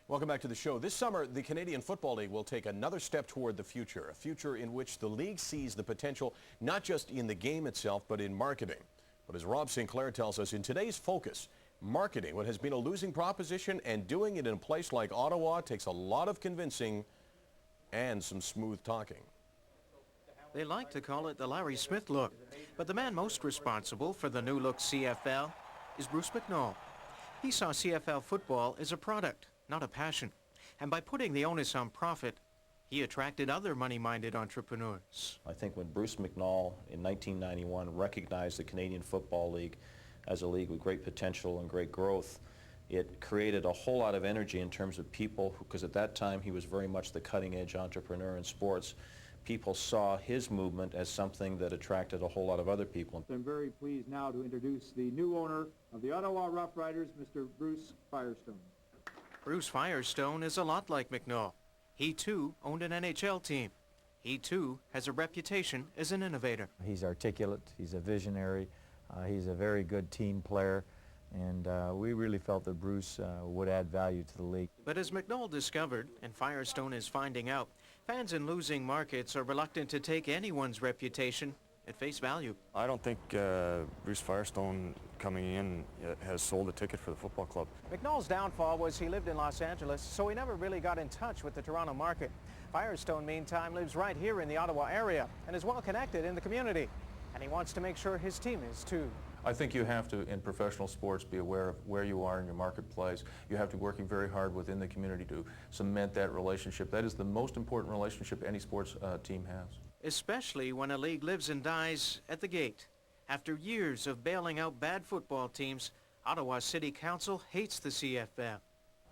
Welcome back to the show. This summer, the Canadian Football League will take another step toward the future, a future in which the league sees the potential not just in the game itself, but in marketing. But as Rob Sinclair tells us, in today's focus, marketing what has been a losing proposition, and doing it in a place like Ottawa takes a lot of convincing and some smooth talking. They like to call it the Larry Smith look, but the man most responsible for the new look CFL is Bruce McNall. He saw CFL football as a product, not a passion. And by putting the onus on profit, he attracted other money-minded entrepreneurs. I think when Bruce McNall in 1991 recognized the Canadian Football League as a league with great potential and great growth, it created a whole lot of energy in terms of people, because at that time he was very much the cutting-edge entrepreneur in sports. People saw his movement as something that attracted a whole lot of other people. I'm very pleased now to introduce the new owner of the Ottawa Rough Riders, Mr. Bruce Firestone. Bruce Firestone is a lot like McNall. He, too, owned an NHL team. He, too, has a reputation as an innovator. He's articulate, he's a visionary, he's a very good team player, and we really felt that Bruce would add value to the league. But as McNall discovered, and Firestone is finding out, fans in losing markets are reluctant to take anyone's reputation at face value. I don't think Bruce Firestone coming in has sold a ticket for the football club. McNall's downfall was he lived in Los Angeles, so he never really got in touch with the Toronto market. Firestone, meantime, lives right here in the Ottawa area and is well connected in the community. And he wants to make sure his team is too. I think you have to, in professional sports, be aware of where you are in your marketplace. You have to be working very hard within the community to cement that relationship. That is the most important relationship any sports team has. Especially when a league lives and dies at the gate. After years of bailing out bad football teams, Ottawa City Council hates the CFL.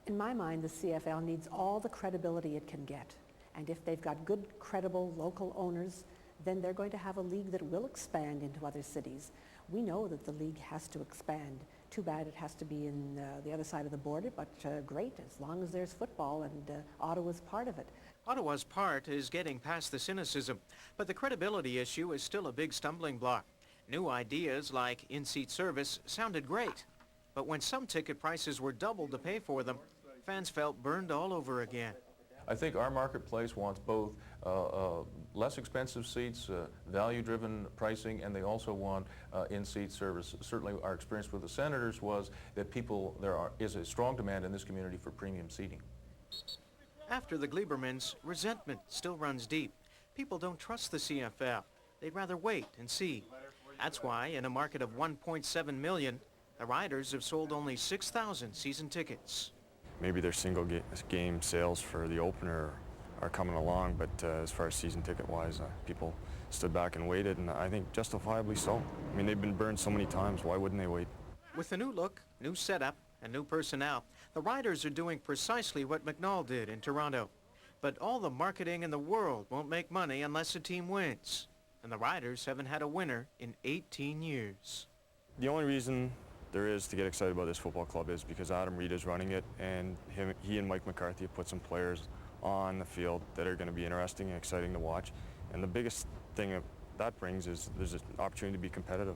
In my mind, the CFL needs all the credibility it can get. And if they've got good, credible local owners, then they're going to have a league that will expand into other cities. We know that the league has to expand. Too bad it has to be in the other side of the border, but great, as long as there's football, and Ottawa's part of it. Ottawa's part is getting past the cynicism, but the credibility issue is still a big stumbling block. New ideas like in-seat service sounded great, but when some ticket prices were doubled to pay for them, fans felt burned all over again. I think our marketplace wants both less expensive seats, value-driven pricing, and they also want in-seat service. Certainly our experience with the Senators was that there is a strong demand in this community for premium seating. After the Gleibermans, resentment still runs deep. People don't trust the CFL. They'd rather wait and see. That's why, in a market of 1.7 million, the Riders have sold only 6,000 season tickets. Maybe their single game sales for the opener are coming along, but as far as season ticket-wise, people stood back and waited, and I think justifiably so. I mean, they've been burned so many times. Why wouldn't they wait? With the new look, new setup, and new personnel, the Riders are doing precisely what McNall did in Toronto. But all the marketing in the world won't make money unless a team wins. And the Riders haven't had a winner in 18 years. The only reason there is to get excited about this football club is because Adam Reed is running it, and he and Mike McCarthy have put some players on the field that are going to be interesting and exciting to watch. And the biggest thing that brings is there's an opportunity to be competitive.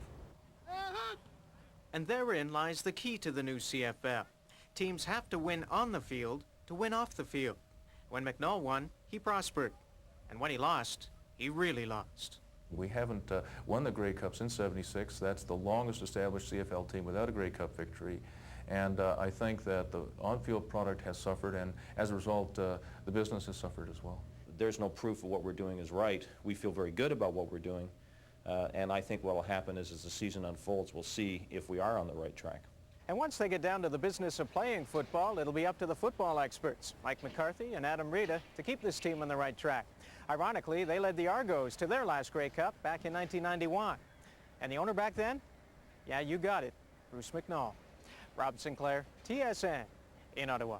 And therein lies the key to the new CFL. Teams have to win on the field to win off the field. When McNall won, he prospered. And when he lost, he really lost. We haven't won the Grey Cup since '76. That's the longest established CFL team without a Grey Cup victory. And I think that the on-field product has suffered, and as a result, the business has suffered as well. There's no proof of what we're doing is right. We feel very good about what we're doing. And I think what will happen is as the season unfolds, we'll see if we are on the right track. And once they get down to the business of playing football, it'll be up to the football experts, Mike McCarthy and Adam Rita, to keep this team on the right track. Ironically, they led the Argos to their last Grey Cup back in 1991. And the owner back then? Yeah, you got it, Bruce McNall. Rob Sinclair, TSN, in Ottawa.